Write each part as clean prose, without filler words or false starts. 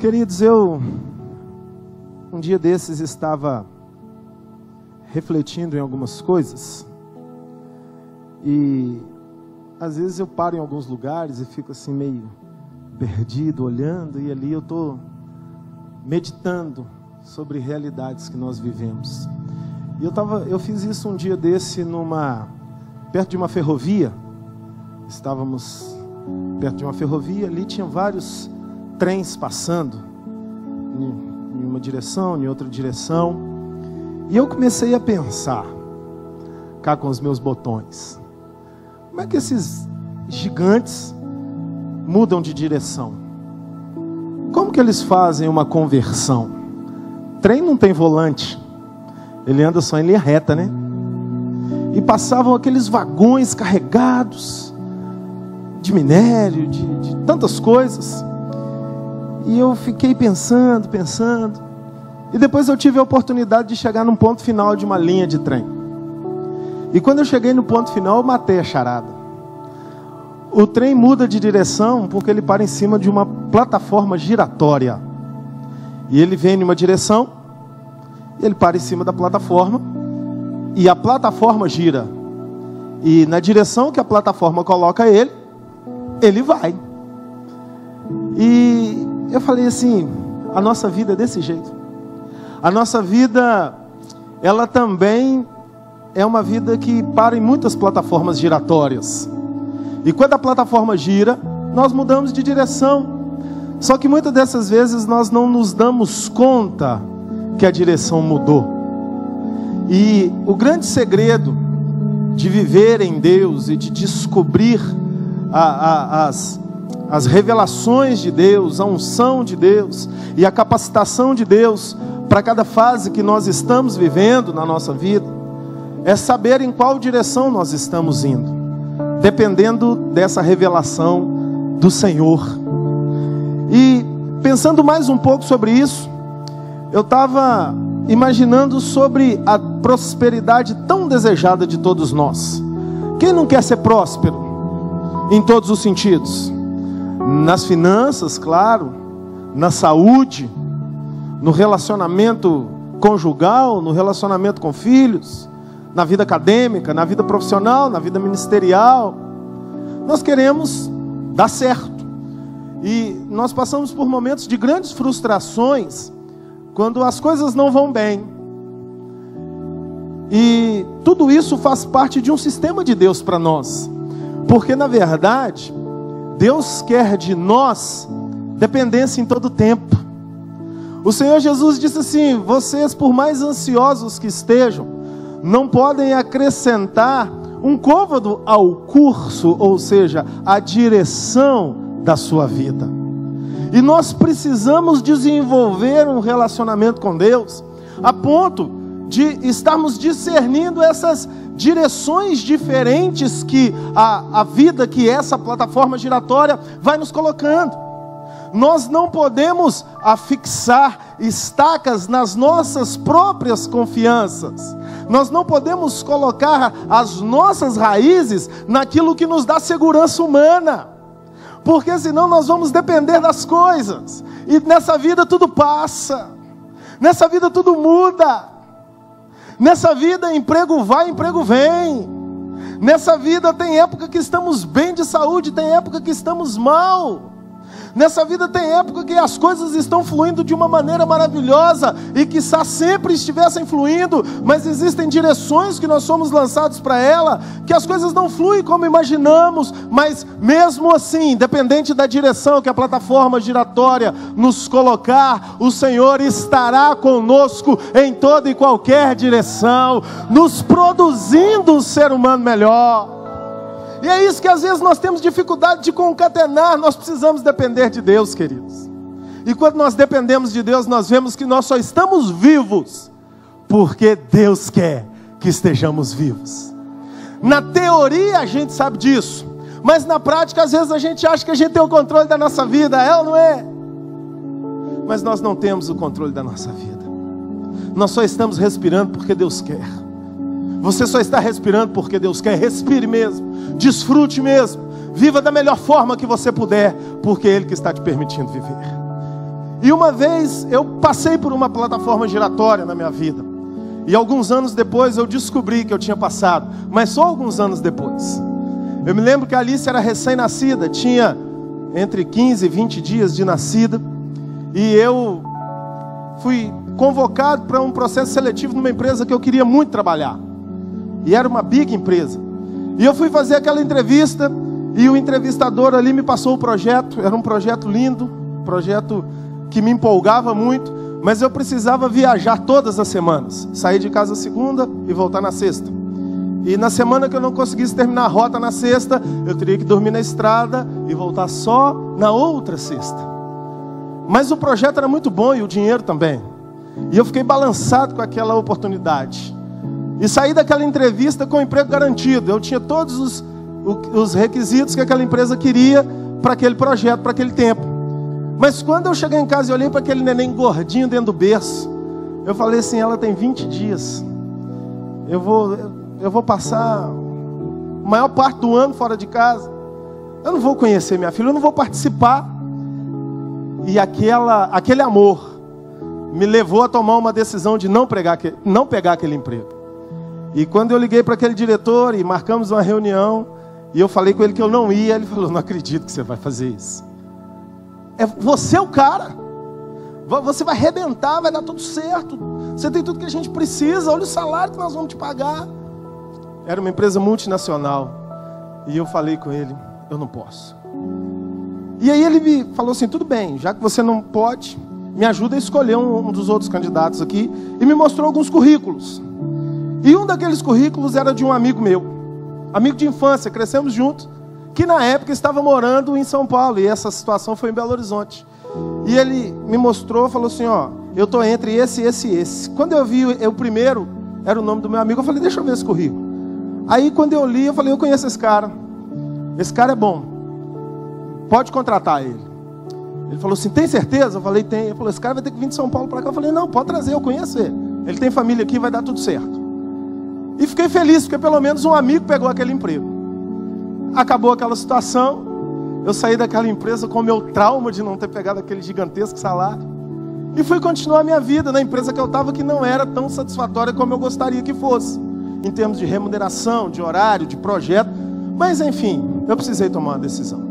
Queridos, eu um dia desses estava refletindo em algumas coisas e às vezes eu paro em alguns lugares e fico assim meio perdido, olhando, e ali eu estou meditando sobre realidades que nós vivemos. E eu fiz isso um dia desse perto de uma ferrovia. Estávamos perto de uma ferrovia, ali tinha vários trens passando em uma direção, em outra direção, e eu comecei a pensar cá com os meus botões, como é que esses gigantes mudam de direção? Como que eles fazem uma conversão? Trem não tem volante, ele anda só em linha reta, né? E passavam aqueles vagões carregados de minério, de tantas coisas. E eu fiquei pensando, e depois eu tive a oportunidade de chegar num ponto final de uma linha de trem. E quando eu cheguei no ponto final, eu matei a charada. O trem muda de direção porque ele para em cima de uma plataforma giratória. E ele vem em uma direção, ele para em cima da plataforma, e a plataforma gira. E na direção que a plataforma coloca ele vai. E eu falei assim, a nossa vida é desse jeito. A nossa vida, ela também é uma vida que para em muitas plataformas giratórias. E quando a plataforma gira, nós mudamos de direção. Só que muitas dessas vezes nós não nos damos conta que a direção mudou. E o grande segredo de viver em Deus e de descobrir as revelações de Deus, a unção de Deus e a capacitação de Deus para cada fase que nós estamos vivendo na nossa vida, é saber em qual direção nós estamos indo, dependendo dessa revelação do Senhor. E pensando mais um pouco sobre isso, eu estava imaginando sobre a prosperidade tão desejada de todos nós. Quem não quer ser próspero em todos os sentidos? Nas finanças, claro, na saúde, no relacionamento conjugal, no relacionamento com filhos, na vida acadêmica, na vida profissional, na vida ministerial. Nós queremos dar certo. E nós passamos por momentos de grandes frustrações quando as coisas não vão bem. E tudo isso faz parte de um sistema de Deus para nós. Porque na verdade, Deus quer de nós dependência em todo tempo. O Senhor Jesus disse assim: vocês, por mais ansiosos que estejam, não podem acrescentar um côvado ao curso, ou seja, à direção da sua vida. E nós precisamos desenvolver um relacionamento com Deus a ponto de estarmos discernindo essas direções diferentes que a vida, que essa plataforma giratória vai nos colocando. Nós não podemos afixar estacas nas nossas próprias confianças. Nós não podemos colocar as nossas raízes naquilo que nos dá segurança humana, porque senão nós vamos depender das coisas. E nessa vida tudo passa, nessa vida tudo muda. Nessa vida emprego vai, emprego vem. Nessa vida tem época que estamos bem de saúde, tem época que estamos mal. Nessa vida tem época que as coisas estão fluindo de uma maneira maravilhosa e quiçá sempre estivessem fluindo, mas existem direções que nós somos lançados para ela, que as coisas não fluem como imaginamos, mas mesmo assim, independente da direção que a plataforma giratória nos colocar, o Senhor estará conosco em toda e qualquer direção, nos produzindo um ser humano melhor. E é isso que às vezes nós temos dificuldade de concatenar. Nós precisamos depender de Deus, queridos. E quando nós dependemos de Deus, nós vemos que nós só estamos vivos porque Deus quer que estejamos vivos. Na teoria a gente sabe disso, mas na prática às vezes a gente acha que a gente tem o controle da nossa vida, é ou não é? Mas nós não temos o controle da nossa vida. Nós só estamos respirando porque Deus quer. Você só está respirando porque Deus quer. Respire mesmo, desfrute mesmo, viva da melhor forma que você puder, porque é Ele que está te permitindo viver. E uma vez eu passei por uma plataforma giratória na minha vida. E alguns anos depois eu descobri que eu tinha passado. Mas só alguns anos depois. Eu me lembro que a Alice era recém-nascida. Tinha entre 15 e 20 dias de nascida. E eu fui convocado para um processo seletivo numa empresa que eu queria muito trabalhar. E era uma big empresa. E eu fui fazer aquela entrevista. E o entrevistador ali me passou o projeto. Era um projeto lindo. Um projeto que me empolgava muito. Mas eu precisava viajar todas as semanas. Sair de casa segunda e voltar na sexta. E na semana que eu não conseguisse terminar a rota na sexta, eu teria que dormir na estrada e voltar só na outra sexta. Mas o projeto era muito bom e o dinheiro também. E eu fiquei balançado com aquela oportunidade. E saí daquela entrevista com emprego garantido. Eu tinha todos os requisitos que aquela empresa queria para aquele projeto, para aquele tempo. Mas quando eu cheguei em casa e olhei para aquele neném gordinho dentro do berço, eu falei assim, ela tem 20 dias. Eu vou passar a maior parte do ano fora de casa. Eu não vou conhecer minha filha, eu não vou participar. E aquele amor me levou a tomar uma decisão de não pegar aquele emprego. E quando eu liguei para aquele diretor e marcamos uma reunião, e eu falei com ele que eu não ia, ele falou, não acredito que você vai fazer isso. Você é o cara. Você vai arrebentar, vai dar tudo certo. Você tem tudo que a gente precisa, olha o salário que nós vamos te pagar. Era uma empresa multinacional. E eu falei com ele, eu não posso. E aí ele me falou assim, tudo bem, já que você não pode, me ajuda a escolher um dos outros candidatos aqui. E me mostrou alguns currículos. E um daqueles currículos era de um amigo meu. Amigo de infância, crescemos juntos. Que na época estava morando em São Paulo. E essa situação foi em Belo Horizonte. E ele me mostrou, falou assim, ó, eu estou entre esse, esse e esse. Quando eu vi o primeiro, era o nome do meu amigo, eu falei, deixa eu ver esse currículo. Aí quando eu li, eu falei, eu conheço esse cara. Esse cara é bom. Pode contratar ele. Ele falou assim, tem certeza? Eu falei, tem. Ele falou, esse cara vai ter que vir de São Paulo para cá. Eu falei, não, pode trazer, eu conheço ele. Ele tem família aqui, vai dar tudo certo. E fiquei feliz, porque pelo menos um amigo pegou aquele emprego. Acabou aquela situação. Eu saí daquela empresa com o meu trauma de não ter pegado aquele gigantesco salário. E fui continuar a minha vida na empresa que eu estava, que não era tão satisfatória como eu gostaria que fosse. Em termos de remuneração, de horário, de projeto. Mas enfim, eu precisei tomar uma decisão.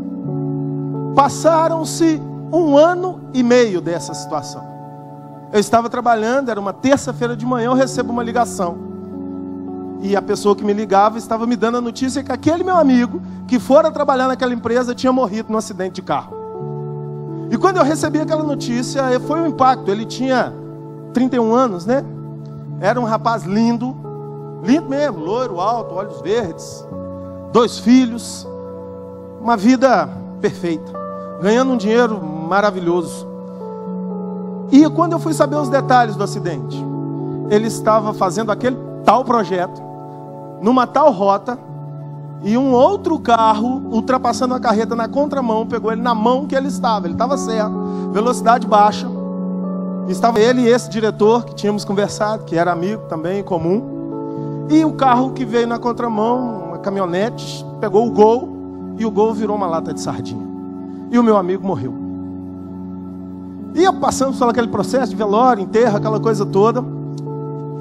Passaram-se 1 ano e meio dessa situação. Eu estava trabalhando, era uma terça-feira de manhã, eu recebo uma ligação. E a pessoa que me ligava estava me dando a notícia que aquele meu amigo, que fora trabalhar naquela empresa, tinha morrido num acidente de carro. E quando eu recebi aquela notícia, foi um impacto. Ele tinha 31 anos, né? Era um rapaz lindo. Lindo mesmo, loiro, alto, olhos verdes. 2 filhos. Uma vida perfeita. Ganhando um dinheiro maravilhoso. E quando eu fui saber os detalhes do acidente, ele estava fazendo aquele tal projeto, numa tal rota, e um outro carro, ultrapassando a carreta na contramão, pegou ele na mão que ele estava certo, velocidade baixa. Estava ele e esse diretor, que tínhamos conversado, que era amigo também, em comum. E o carro que veio na contramão, uma caminhonete, pegou o Gol, e o Gol virou uma lata de sardinha. E o meu amigo morreu. E passamos por aquele processo de velório, enterro, aquela coisa toda.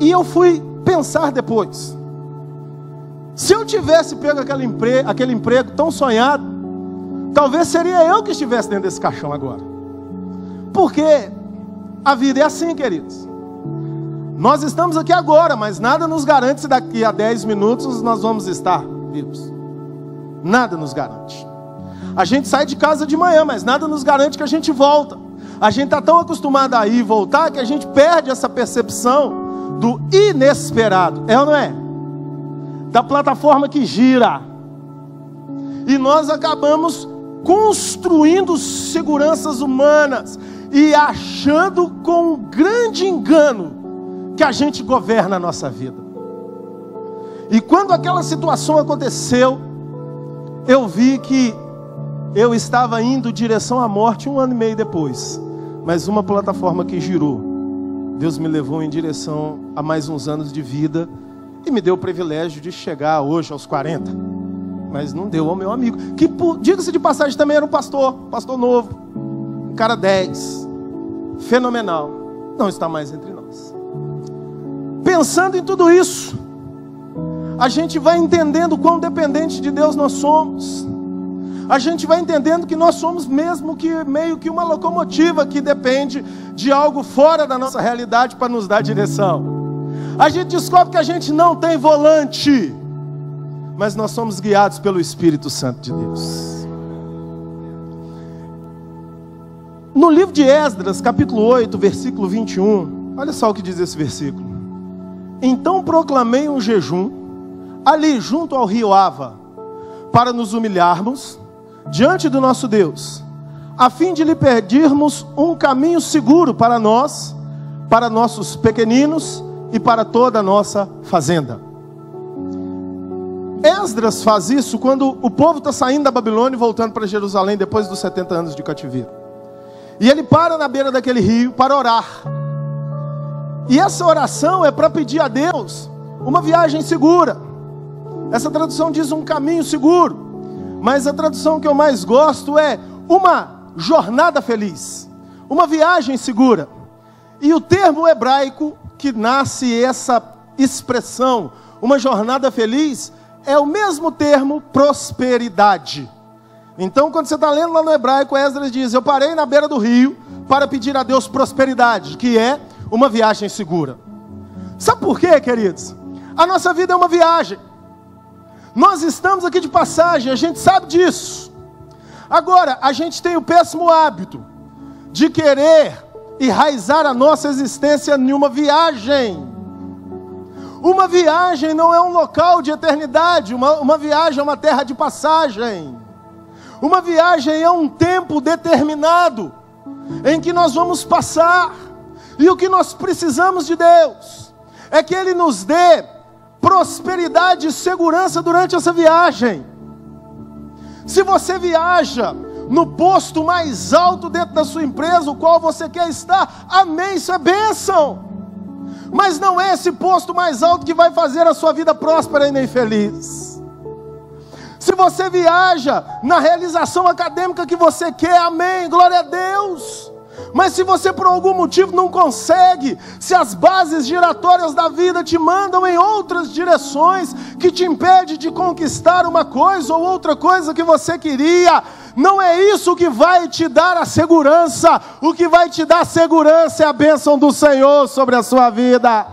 E eu fui pensar depois. Se eu tivesse pego aquele emprego tão sonhado, talvez seria eu que estivesse dentro desse caixão agora. Porque a vida é assim, queridos. Nós estamos aqui agora, mas nada nos garante se daqui a 10 minutos nós vamos estar vivos. Nada nos garante. A gente sai de casa de manhã, mas nada nos garante que a gente volta. A gente está tão acostumado a ir e voltar que a gente perde essa percepção do inesperado, é ou não é? Da plataforma que gira. E nós acabamos construindo seguranças humanas e achando com um grande engano que a gente governa a nossa vida. E quando aquela situação aconteceu, eu vi que eu estava indo em direção à morte 1 ano e meio depois. Mas uma plataforma que girou, Deus me levou em direção a mais uns anos de vida e me deu o privilégio de chegar hoje aos 40. Mas não deu ao meu amigo, que diga-se de passagem também era um pastor novo, um cara 10. fenomenal não está mais entre nós. Pensando em tudo isso, a gente vai entendendo quão dependente de Deus nós somos. A gente vai entendendo que nós somos mesmo que meio que uma locomotiva que depende de algo fora da nossa realidade para nos dar direção. A gente descobre que a gente não tem volante, mas nós somos guiados pelo Espírito Santo de Deus. No livro de Esdras, capítulo 8, versículo 21, olha só o que diz esse versículo. Então proclamei um jejum ali junto ao rio Ava, para nos humilharmos diante do nosso Deus, a fim de lhe pedirmos um caminho seguro para nós, para nossos pequeninos e para toda a nossa fazenda. Esdras faz isso quando o povo está saindo da Babilônia e voltando para Jerusalém depois dos 70 anos de cativeiro. E ele para na beira daquele rio para orar. E essa oração é para pedir a Deus uma viagem segura. Essa tradução diz um caminho seguro, mas a tradução que eu mais gosto é uma jornada feliz, uma viagem segura. E o termo hebraico que nasce essa expressão, uma jornada feliz, é o mesmo termo prosperidade. Então, quando você está lendo lá no hebraico, Esdras diz: eu parei na beira do rio para pedir a Deus prosperidade, que é uma viagem segura. Sabe por quê, queridos? A nossa vida é uma viagem. Nós estamos aqui de passagem, a gente sabe disso. Agora, a gente tem o péssimo hábito de querer enraizar a nossa existência em uma viagem. Uma viagem não é um local de eternidade, uma viagem é uma terra de passagem. Uma viagem é um tempo determinado em que nós vamos passar. E o que nós precisamos de Deus é que Ele nos dê prosperidade e segurança durante essa viagem. Se você viaja no posto mais alto dentro da sua empresa, o qual você quer estar, amém, isso é bênção. Mas não é esse posto mais alto que vai fazer a sua vida próspera e nem feliz. Se você viaja na realização acadêmica que você quer, amém, glória a Deus. Mas se você por algum motivo não consegue, se as bases giratórias da vida te mandam em outras direções, que te impede de conquistar uma coisa ou outra coisa que você queria, não é isso que vai te dar a segurança. O que vai te dar segurança é a bênção do Senhor sobre a sua vida.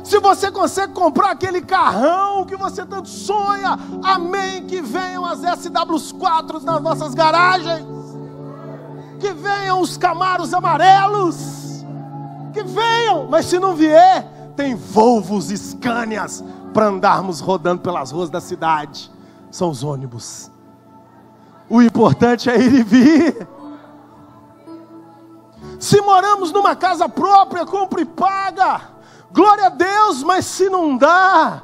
Se você consegue comprar aquele carrão que você tanto sonha, amém, que venham as SW4 nas nossas garagens, que venham os Camaros amarelos, que venham, mas se não vier, tem Volvos e Scanias para andarmos rodando pelas ruas da cidade. São os ônibus. O importante é ir e vir. Se moramos numa casa própria, compra e paga, glória a Deus. Mas se não dá,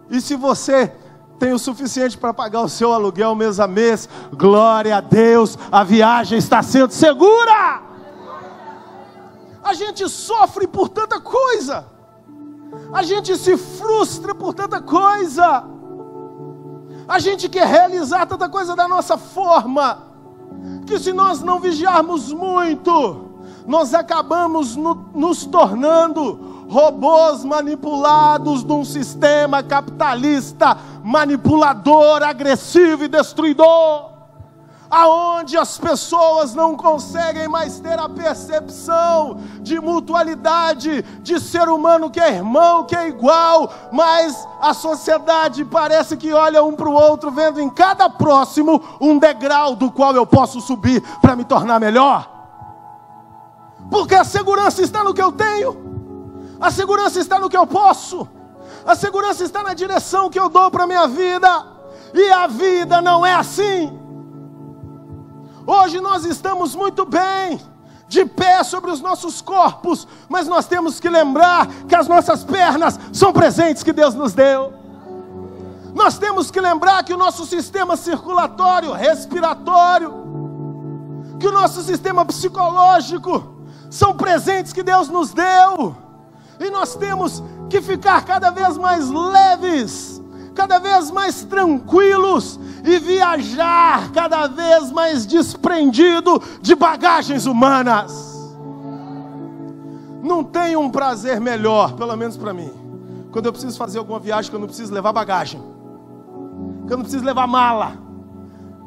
e se você tem o suficiente para pagar o seu aluguel mês a mês, glória a Deus, a viagem está sendo segura. A gente sofre por tanta coisa, a gente se frustra por tanta coisa, a gente quer realizar tanta coisa da nossa forma, que se nós não vigiarmos muito, nós acabamos nos tornando robôs manipulados num sistema capitalista, manipulador, agressivo e destruidor, aonde as pessoas não conseguem mais ter a percepção de mutualidade, de ser humano que é irmão, que é igual, mas a sociedade parece que olha um para o outro, vendo em cada próximo um degrau do qual eu posso subir para me tornar melhor, porque a segurança está no que eu tenho. A segurança está no que eu posso. A segurança está na direção que eu dou para a minha vida. E a vida não é assim. Hoje nós estamos muito bem, de pé sobre os nossos corpos, mas nós temos que lembrar que as nossas pernas são presentes que Deus nos deu. Nós temos que lembrar que o nosso sistema circulatório, respiratório, que o nosso sistema psicológico são presentes que Deus nos deu. E nós temos que ficar cada vez mais leves, cada vez mais tranquilos e viajar cada vez mais desprendido de bagagens humanas. Não tem um prazer melhor, pelo menos para mim, quando eu preciso fazer alguma viagem que eu não preciso levar bagagem, que eu não preciso levar mala,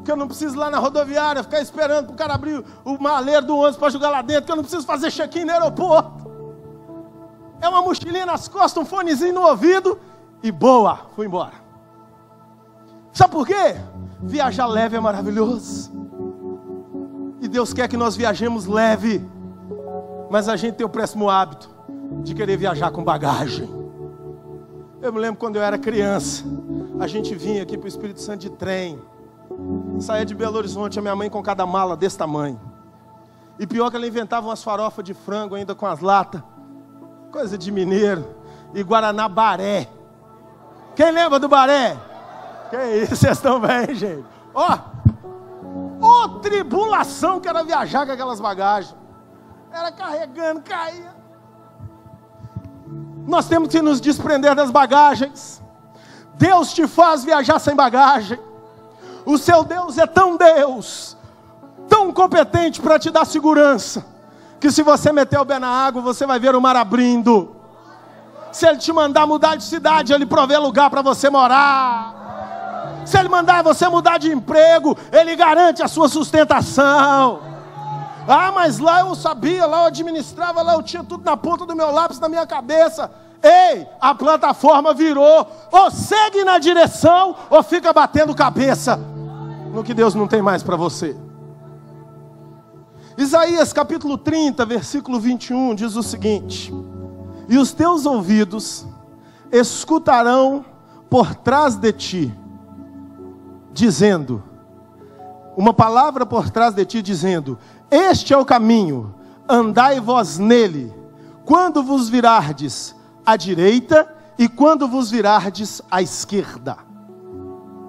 que eu não preciso ir lá na rodoviária ficar esperando para o cara abrir o maleiro do ônibus para jogar lá dentro, que eu não preciso fazer check-in no aeroporto. É uma mochilinha nas costas, um fonezinho no ouvido e boa, fui embora. Sabe por quê? Viajar leve é maravilhoso. E Deus quer que nós viajemos leve. Mas a gente tem o péssimo hábito de querer viajar com bagagem. Eu me lembro quando eu era criança, a gente vinha aqui para o Espírito Santo de trem. Saía de Belo Horizonte, a minha mãe com cada mala desse tamanho. E pior que ela inventava umas farofas de frango ainda com as latas. Coisa de mineiro. E Guaraná Baré. Quem lembra do Baré? Que isso, vocês estão bem, gente? Ó, tribulação que era viajar com aquelas bagagens. Era carregando, caía. Nós temos que nos desprender das bagagens. Deus te faz viajar sem bagagem. O seu Deus é tão Deus, tão competente para te dar segurança, que se você meter o pé na água, você vai ver o mar abrindo. Se Ele te mandar mudar de cidade, Ele provê lugar para você morar. Se Ele mandar você mudar de emprego, Ele garante a sua sustentação. Ah, mas lá eu sabia, lá eu administrava, lá eu tinha tudo na ponta do meu lápis, na minha cabeça. Ei, a plataforma virou. Ou segue na direção, ou fica batendo cabeça no que Deus não tem mais para você. Isaías capítulo 30, versículo 21 diz o seguinte: e os teus ouvidos escutarão por trás de ti, dizendo, uma palavra por trás de ti dizendo, este é o caminho, andai vós nele, quando vos virardes à direita e quando vos virardes à esquerda.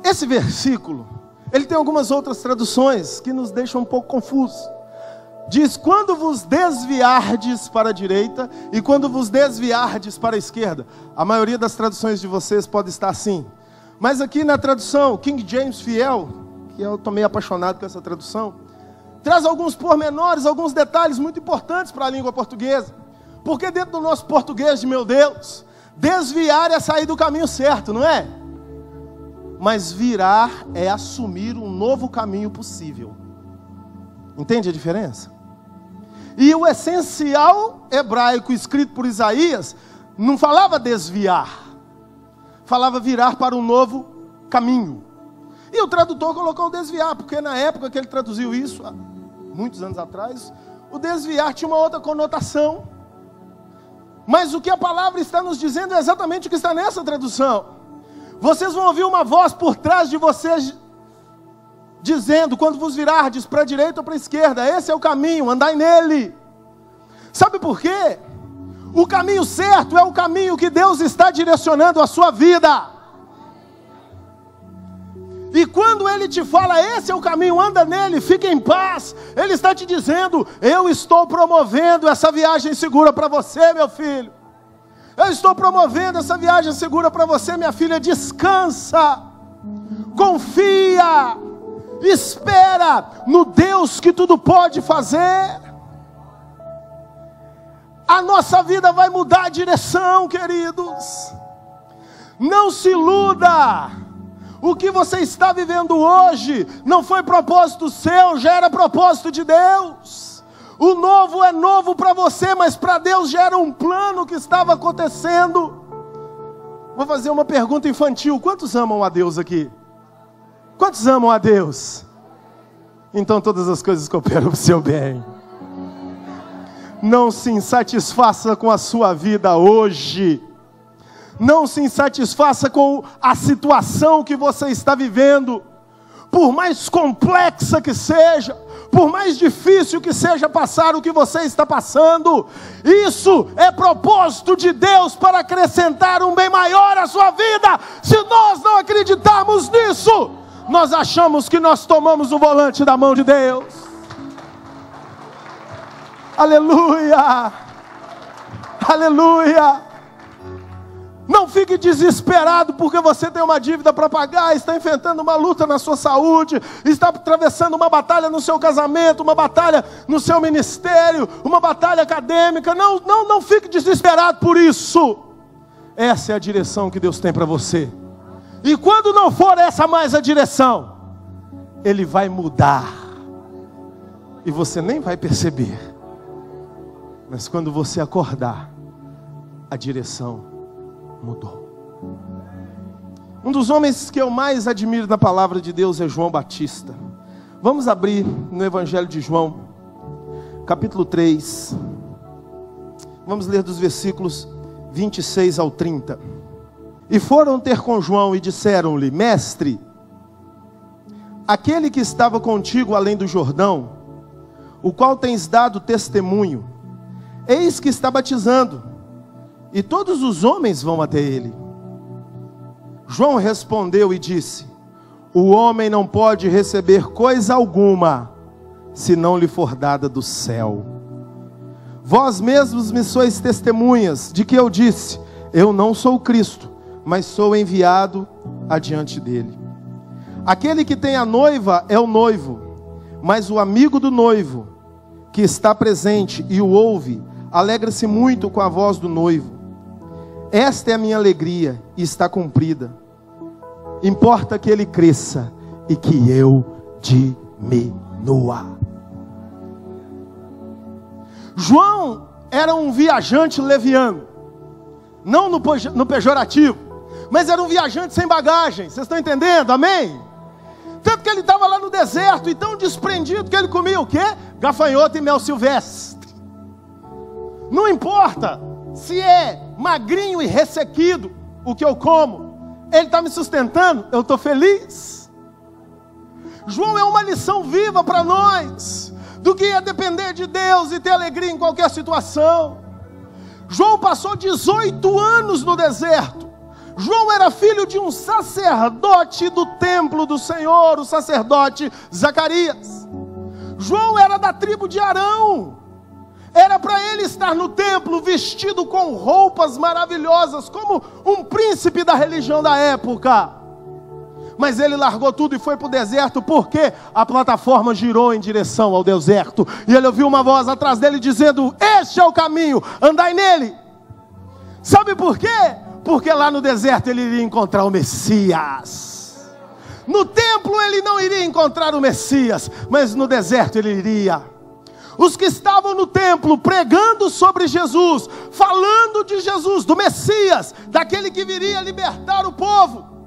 Esse versículo, ele tem algumas outras traduções que nos deixam um pouco confusos. Diz, quando vos desviardes para a direita e quando vos desviardes para a esquerda. A maioria das traduções de vocês pode estar assim. Mas aqui na tradução King James Fiel, que eu estou meio apaixonado com essa tradução, traz alguns pormenores, alguns detalhes muito importantes para a língua portuguesa. Porque dentro do nosso português, meu Deus, desviar é sair do caminho certo, não é? Mas virar é assumir um novo caminho possível. Entende a diferença? E o essencial hebraico escrito por Isaías não falava desviar, falava virar para um novo caminho. E o tradutor colocou desviar, porque na época que ele traduziu isso, há muitos anos atrás, o desviar tinha uma outra conotação. Mas o que a palavra está nos dizendo é exatamente o que está nessa tradução. Vocês vão ouvir uma voz por trás de vocês dizendo, quando vos virardes para a direita ou para a esquerda, esse é o caminho, andai nele. Sabe por quê? O caminho certo é o caminho que Deus está direcionando a sua vida. E quando Ele te fala, esse é o caminho, anda nele, fique em paz, Ele está te dizendo, eu estou promovendo essa viagem segura para você, meu filho. Eu estou promovendo essa viagem segura para você, minha filha. Descansa, confia, espera no Deus que tudo pode fazer. A nossa vida vai mudar a direção, queridos. Não se iluda. O que você está vivendo hoje não foi propósito seu, já era propósito de Deus. O novo é novo para você, mas para Deus já era um plano que estava acontecendo. Vou fazer uma pergunta infantil. Quantos amam a Deus aqui? Quantos amam a Deus? Então todas as coisas cooperam para o seu bem. Não se insatisfaça com a sua vida hoje. Não se insatisfaça com a situação que você está vivendo. Por mais complexa que seja, por mais difícil que seja passar o que você está passando, isso é propósito de Deus para acrescentar um bem maior à sua vida. Se nós não acreditarmos nisso, nós achamos que nós tomamos o volante da mão de Deus. Aleluia, aleluia. Não fique desesperado porque você tem uma dívida para pagar, está enfrentando uma luta na sua saúde, está atravessando uma batalha no seu casamento, uma batalha no seu ministério, uma batalha acadêmica. Não fique desesperado por isso. Essa é a direção que Deus tem para você. E quando não for essa mais a direção, Ele vai mudar. E você nem vai perceber. Mas quando você acordar, a direção mudou. Um dos homens que eu mais admiro na palavra de Deus é João Batista. Vamos abrir no Evangelho de João, capítulo 3. Vamos ler dos versículos 26 ao 30. E foram ter com João e disseram-lhe: Mestre, aquele que estava contigo além do Jordão, o qual tens dado testemunho, eis que está batizando, e todos os homens vão até ele. João respondeu e disse: o homem não pode receber coisa alguma, se não lhe for dada do céu. Vós mesmos me sois testemunhas de que eu disse: eu não sou o Cristo, mas sou enviado adiante dele. Aquele que tem a noiva é o noivo, mas o amigo do noivo, que está presente e o ouve, alegra-se muito com a voz do noivo. Esta é a minha alegria e está cumprida. Importa que ele cresça e que eu diminua. João era um viajante leviano, não no pejorativo, mas era um viajante sem bagagem. Vocês estão entendendo? Amém? Tanto que ele estava lá no deserto e tão desprendido que ele comia o quê? Gafanhoto e mel silvestre. Não importa se é magrinho e ressequido o que eu como, ele está me sustentando, eu estou feliz. João é uma lição viva para nós, do que é depender de Deus e ter alegria em qualquer situação. João passou 18 anos no deserto. João era filho de um sacerdote do templo do Senhor, o sacerdote Zacarias. João era da tribo de Arão. Era para ele estar no templo vestido com roupas maravilhosas, como um príncipe da religião da época. Mas ele largou tudo e foi para o deserto, porque a plataforma girou em direção ao deserto. E ele ouviu uma voz atrás dele dizendo: este é o caminho, andai nele. Sabe por quê? Porque lá no deserto ele iria encontrar o Messias. No templo ele não iria encontrar o Messias, mas no deserto ele iria. Os que estavam no templo pregando sobre Jesus, falando de Jesus, do Messias, daquele que viria libertar o povo.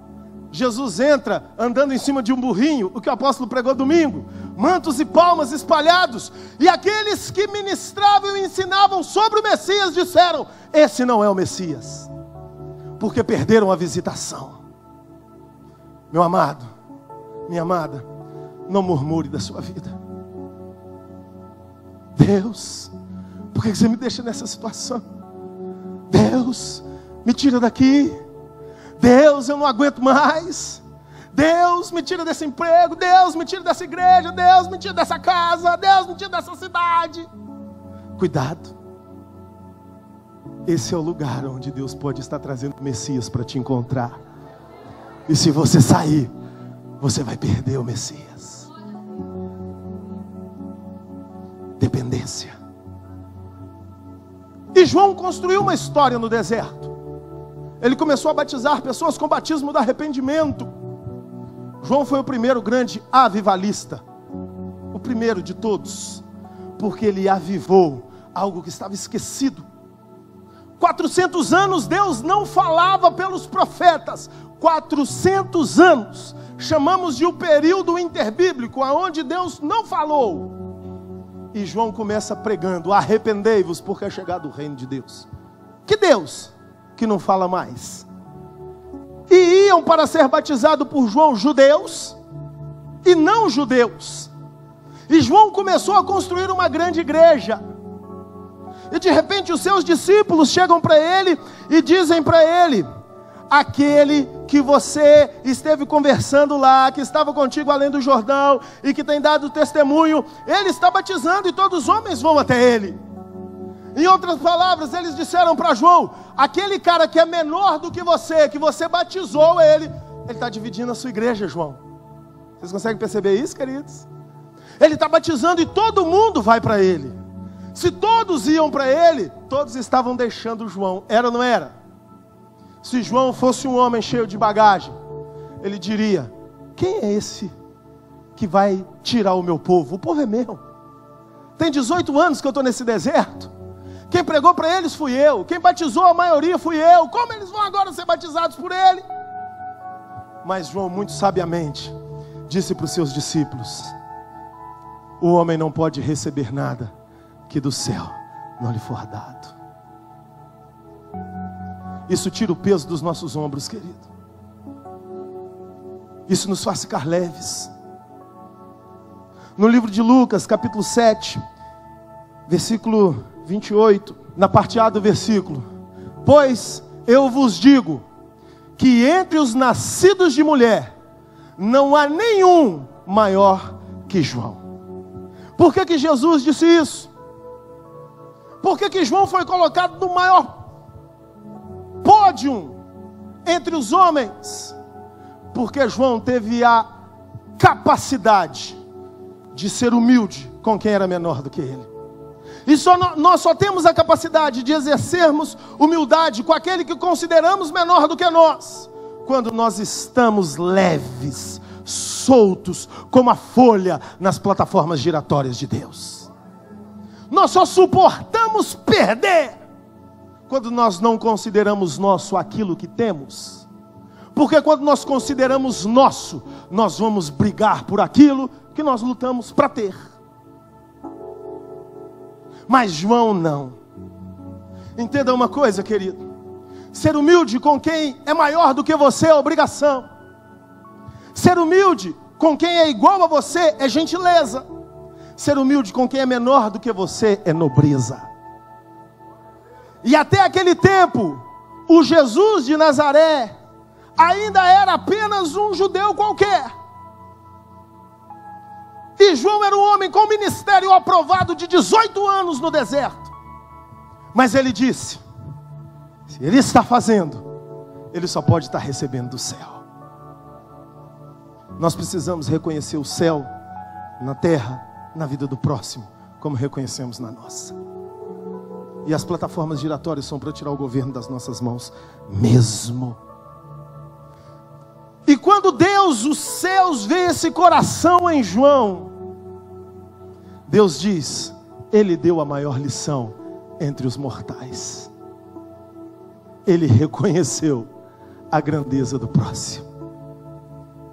Jesus entra andando em cima de um burrinho, o que o apóstolo pregou domingo, mantos e palmas espalhados, e aqueles que ministravam e ensinavam sobre o Messias disseram: esse não é o Messias, porque perderam a visitação. Meu amado, minha amada, não murmure da sua vida. Deus, por que você me deixa nessa situação? Deus, me tira daqui. Deus, eu não aguento mais. Deus, me tira desse emprego. Deus, me tira dessa igreja. Deus, me tira dessa casa. Deus, me tira dessa cidade. Cuidado. Esse é o lugar onde Deus pode estar trazendo o Messias para te encontrar. E se você sair, você vai perder o Messias. Dependência. E João construiu uma história no deserto. Ele começou a batizar pessoas com batismo do arrependimento. João foi o primeiro grande avivalista, o primeiro de todos, porque ele avivou algo que estava esquecido. 400 anos Deus não falava pelos profetas. 400 anos chamamos de um período interbíblico, onde Deus não falou. E João começa pregando: arrependei-vos, porque é chegado o reino de Deus. Que Deus que não fala mais? E iam para ser batizado por João judeus e não judeus. E João começou a construir uma grande igreja. E de repente os seus discípulos chegam para ele e dizem para ele: aquele que você esteve conversando lá, que estava contigo além do Jordão e que tem dado testemunho, ele está batizando e todos os homens vão até ele. Em outras palavras, eles disseram para João: aquele cara que é menor do que você batizou ele está dividindo a sua igreja, João. Vocês conseguem perceber isso, queridos? Ele está batizando e todo mundo vai para ele. Se todos iam para ele, todos estavam deixando João. Era ou não era? Se João fosse um homem cheio de bagagem, ele diria: quem é esse que vai tirar o meu povo? O povo é meu. Tem 18 anos que eu estou nesse deserto. Quem pregou para eles fui eu. Quem batizou a maioria fui eu. Como eles vão agora ser batizados por ele? Mas João, muito sabiamente, disse para os seus discípulos: o homem não pode receber nada que do céu não lhe for dado. Isso tira o peso dos nossos ombros, querido. Isso nos faz ficar leves. No livro de Lucas, capítulo 7, versículo 28, na parte A do versículo: pois eu vos digo que entre os nascidos de mulher não há nenhum maior que João. Por que Jesus disse isso? Por que João foi colocado no maior pódio entre os homens? Porque João teve a capacidade de ser humilde com quem era menor do que ele. E nós só temos a capacidade de exercermos humildade com aquele que consideramos menor do que nós, quando nós estamos leves, soltos, como a folha nas plataformas giratórias de Deus. Nós só suportamos perder quando nós não consideramos nosso aquilo que temos. Porque quando nós consideramos nosso, nós vamos brigar por aquilo que nós lutamos para ter. Mas João não. Entenda uma coisa, querido: ser humilde com quem é maior do que você é obrigação. Ser humilde com quem é igual a você é gentileza. Ser humilde com quem é menor do que você é nobreza. E até aquele tempo, o Jesus de Nazaré ainda era apenas um judeu qualquer. E João era um homem com ministério aprovado de 18 anos no deserto. Mas ele disse: se ele está fazendo, ele só pode estar recebendo do céu. Nós precisamos reconhecer o céu na terra, na vida do próximo, como reconhecemos na nossa. E as plataformas giratórias são para tirar o governo das nossas mãos mesmo. E quando Deus, os céus, vê esse coração em João, Deus diz: ele deu a maior lição entre os mortais. Ele reconheceu a grandeza do próximo.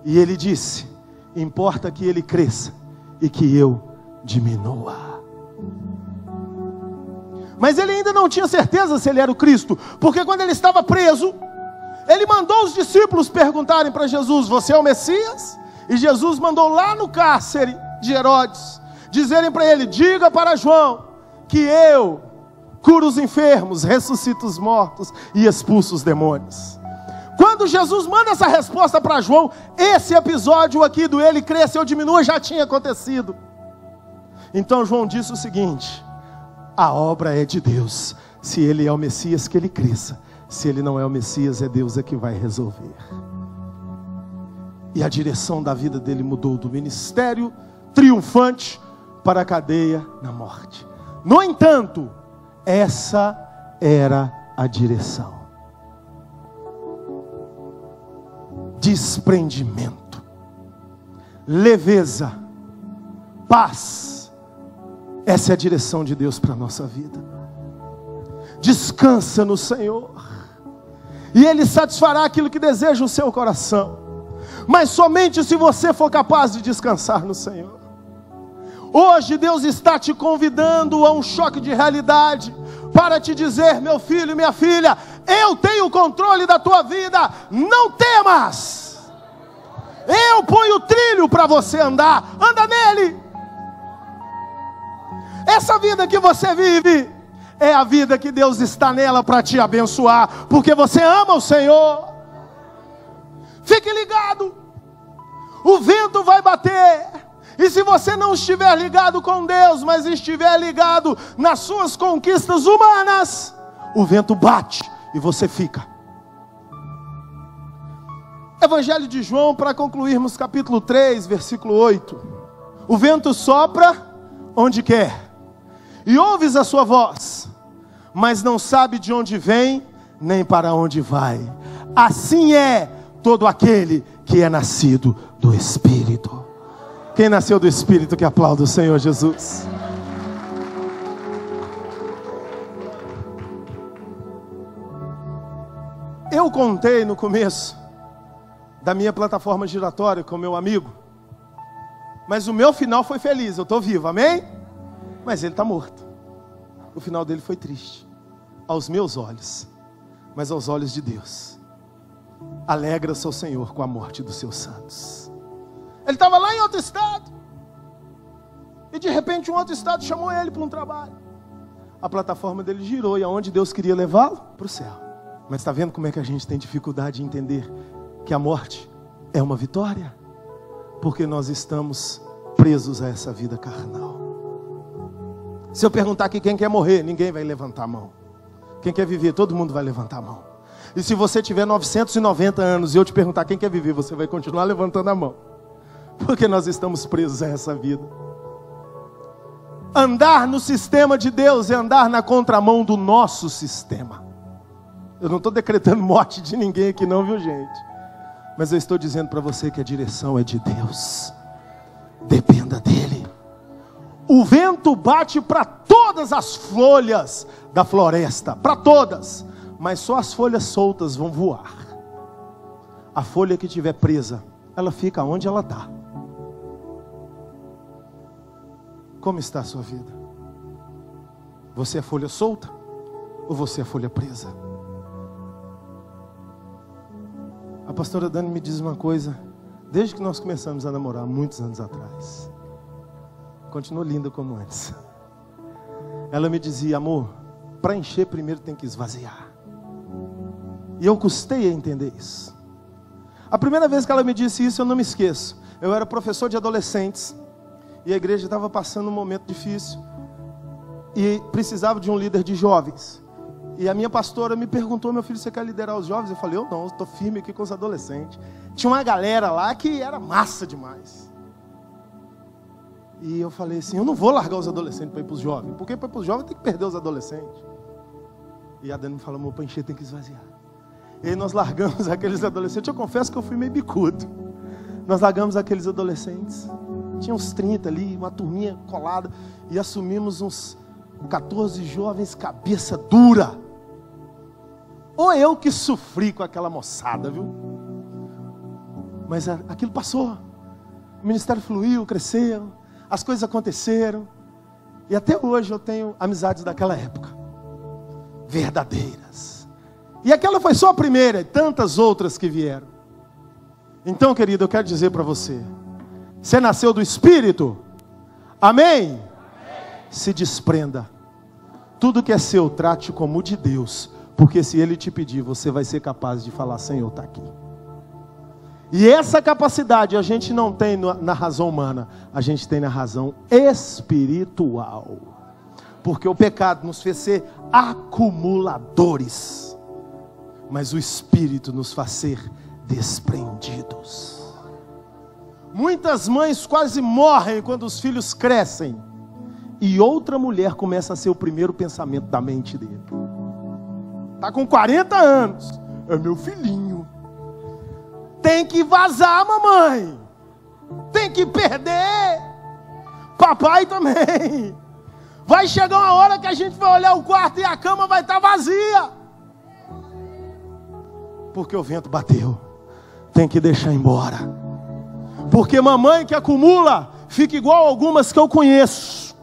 E ele disse: importa que ele cresça e que eu diminua. Mas ele ainda não tinha certeza se ele era o Cristo, porque quando ele estava preso, ele mandou os discípulos perguntarem para Jesus: você é o Messias? E Jesus mandou lá no cárcere de Herodes dizerem para ele: diga para João que eu curo os enfermos, ressuscito os mortos e expulso os demônios. Quando Jesus manda essa resposta para João, esse episódio aqui do ele cresça ou diminua já tinha acontecido. Então João disse o seguinte: a obra é de Deus. Se ele é o Messias, que ele cresça. Se ele não é o Messias, é Deus que vai resolver. E a direção da vida dele mudou do ministério triunfante para a cadeia na morte. No entanto, essa era a direção: desprendimento, leveza, paz. Essa é a direção de Deus para a nossa vida. Descansa no Senhor, e Ele satisfará aquilo que deseja o seu coração. Mas somente se você for capaz de descansar no Senhor. Hoje Deus está te convidando a um choque de realidade, para te dizer: meu filho e minha filha, eu tenho o controle da tua vida, não temas. Eu ponho o trilho para você andar, anda nele. Essa vida que você vive é a vida que Deus está nela para te abençoar, porque você ama o Senhor. Fique ligado, o vento vai bater, E se você não estiver ligado com Deus, mas estiver ligado nas suas conquistas humanas, o vento bate e você fica. Evangelho de João, para concluirmos, capítulo 3, versículo 8. O vento sopra onde quer, e ouves a sua voz, mas não sabe de onde vem, nem para onde vai. Assim é todo aquele que é nascido do Espírito. Quem nasceu do Espírito, que aplauda o Senhor Jesus. Eu contei no começo da minha plataforma giratória com meu amigo, mas o meu final foi feliz. Eu estou vivo, amém? Mas ele está morto. O final dele foi triste, aos meus olhos, mas aos olhos de Deus. Alegra-se o Senhor com a morte dos seus santos. Ele estava lá em outro estado, e de repente um outro estado chamou ele para um trabalho. A plataforma dele girou, e aonde Deus queria levá-lo? Para o céu. Mas está vendo como é que a gente tem dificuldade de entender que a morte é uma vitória? Porque nós estamos presos a essa vida carnal. Se eu perguntar aqui quem quer morrer, ninguém vai levantar a mão. Quem quer viver, todo mundo vai levantar a mão. E se você tiver 990 anos e eu te perguntar quem quer viver, você vai continuar levantando a mão. Porque nós estamos presos a essa vida. Andar no sistema de Deus é andar na contramão do nosso sistema. Eu não estou decretando morte de ninguém aqui não, viu gente? Mas eu estou dizendo para você que a direção é de Deus. Dependa dEle. O vento bate para todas as folhas da floresta, para todas. Mas só as folhas soltas vão voar. A folha que estiver presa, ela fica onde ela está. Como está a sua vida? Você é folha solta? Ou você é folha presa? A pastora Dani me diz uma coisa, desde que nós começamos a namorar, muitos anos atrás. Continua linda como antes. Ela me dizia, amor, para encher primeiro tem que esvaziar. E eu custei a entender isso. A primeira vez que ela me disse isso, eu não me esqueço. Eu era professor de adolescentes, e a igreja estava passando um momento difícil, e precisava de um líder de jovens. E a minha pastora me perguntou, meu filho, você quer liderar os jovens? Eu falei, eu não, estou firme aqui com os adolescentes. Tinha uma galera lá que era massa demais. E eu falei assim, eu não vou largar os adolescentes para ir para os jovens, porque para ir para os jovens tem que perder os adolescentes. E a Dani me falou, amor, para encher tem que esvaziar. E aí nós largamos aqueles adolescentes, eu confesso que eu fui meio bicudo. Nós largamos aqueles adolescentes, tinha uns 30 ali, uma turminha colada, e assumimos uns 14 jovens cabeça dura. Ou eu que sofri com aquela moçada, viu? Mas aquilo passou. O ministério fluiu, cresceu, as coisas aconteceram. E até hoje eu tenho amizades daquela época, verdadeiras. E aquela foi só a primeira, e tantas outras que vieram. Então, querido, eu quero dizer para você, você nasceu do Espírito? Amém? Amém? Se desprenda. Tudo que é seu, trate como de Deus. Porque se Ele te pedir, você vai ser capaz de falar, Senhor, está aqui. E essa capacidade a gente não tem na razão humana, a gente tem na razão espiritual. Porque o pecado nos fez ser acumuladores, mas o Espírito nos faz ser desprendidos. Muitas mães quase morrem quando os filhos crescem, e outra mulher começa a ser o primeiro pensamento da mente dele. Está com 40 anos, é meu filhinho. Tem que vazar, mamãe. Tem que perder. Papai também. Vai chegar uma hora que a gente vai olhar o quarto e a cama vai estar vazia. Porque o vento bateu. Tem que deixar embora. Porque mamãe que acumula fica igual algumas que eu conheço.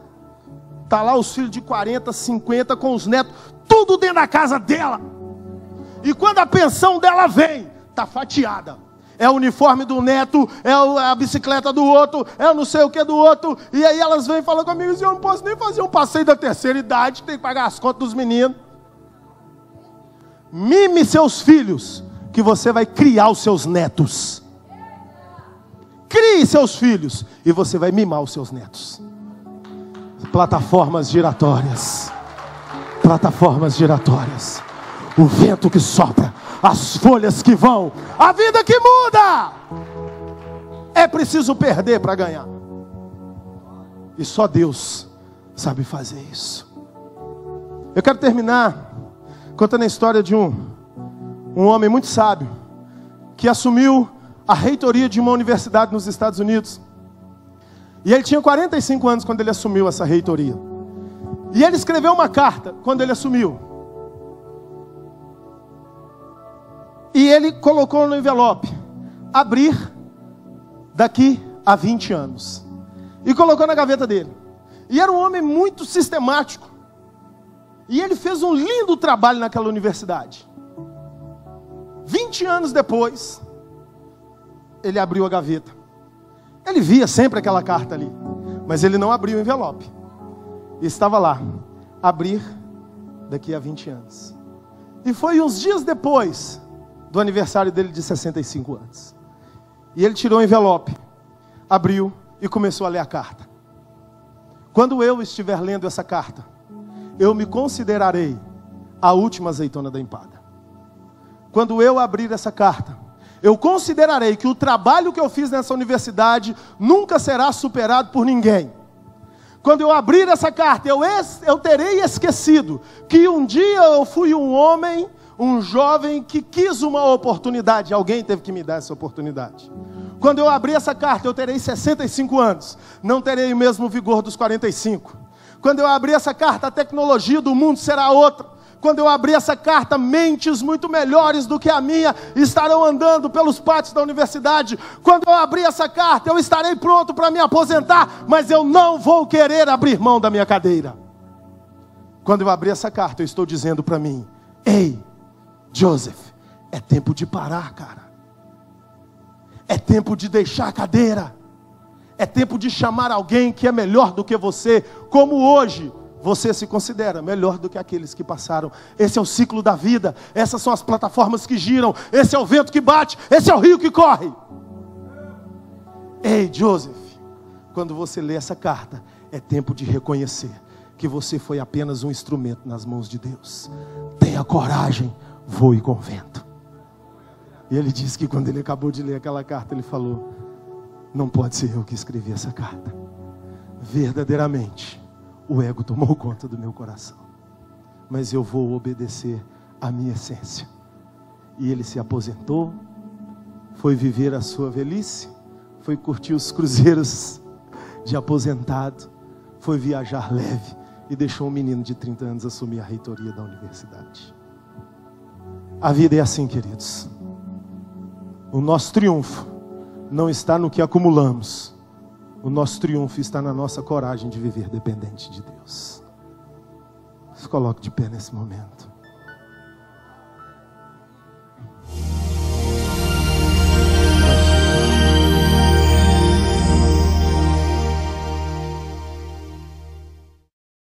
Está lá os filhos de 40, 50 com os netos, tudo dentro da casa dela. E quando a pensão dela vem, está fatiada. É o uniforme do neto, é a bicicleta do outro, é o não sei o que do outro. E aí elas vêm e falam comigo assim, eu não posso nem fazer um passeio da terceira idade, tem que pagar as contas dos meninos. Mime seus filhos, que você vai criar os seus netos. crie seus filhos e você vai mimar os seus netos. Plataformas giratórias. Plataformas giratórias. O vento que sopra, as folhas que vão, a vida que muda. É preciso perder para ganhar. E só Deus sabe fazer isso. Eu quero terminar contando a história de um homem muito sábio, que assumiu a reitoria de uma universidade nos Estados Unidos. E ele tinha 45 anos quando ele assumiu essa reitoria. E ele escreveu uma carta quando ele assumiu. E ele colocou no envelope: abrir daqui a 20 anos. E colocou na gaveta dele. E era um homem muito sistemático. E ele fez um lindo trabalho naquela universidade. 20 anos depois, ele abriu a gaveta. Ele via sempre aquela carta ali, mas ele não abriu o envelope. E estava lá: abrir daqui a 20 anos. E foi uns dias depois do aniversário dele de 65 anos. E ele tirou o envelope, abriu e começou a ler a carta. Quando eu estiver lendo essa carta, eu me considerarei a última azeitona da empada. Quando eu abrir essa carta, eu considerarei que o trabalho que eu fiz nessa universidade nunca será superado por ninguém. Quando eu abrir essa carta, eu terei esquecido que um dia eu fui um homem, um jovem que quis uma oportunidade. Alguém teve que me dar essa oportunidade. Quando eu abrir essa carta, eu terei 65 anos. Não terei o mesmo vigor dos 45. Quando eu abrir essa carta, a tecnologia do mundo será outra. Quando eu abrir essa carta, mentes muito melhores do que a minha estarão andando pelos pátios da universidade. Quando eu abrir essa carta, eu estarei pronto para me aposentar, mas eu não vou querer abrir mão da minha cadeira. Quando eu abrir essa carta, eu estou dizendo para mim: ei, Joseph, é tempo de parar, cara. É tempo de deixar a cadeira. É tempo de chamar alguém que é melhor do que você, como hoje você se considera melhor do que aqueles que passaram. Esse é o ciclo da vida. Essas são as plataformas que giram. Esse é o vento que bate. Esse é o rio que corre. Ei, Joseph, quando você lê essa carta, é tempo de reconhecer que você foi apenas um instrumento nas mãos de Deus. Tenha coragem, voe com o vento. E ele disse que quando ele acabou de ler aquela carta, ele falou: não pode ser eu que escrevi essa carta. Verdadeiramente, o ego tomou conta do meu coração. Mas eu vou obedecer à minha essência. E ele se aposentou, foi viver a sua velhice, foi curtir os cruzeiros de aposentado, foi viajar leve e deixou um menino de 30 anos assumir a reitoria da universidade. A vida é assim, queridos. O nosso triunfo não está no que acumulamos. O nosso triunfo está na nossa coragem de viver dependente de Deus. Se coloque de pé nesse momento.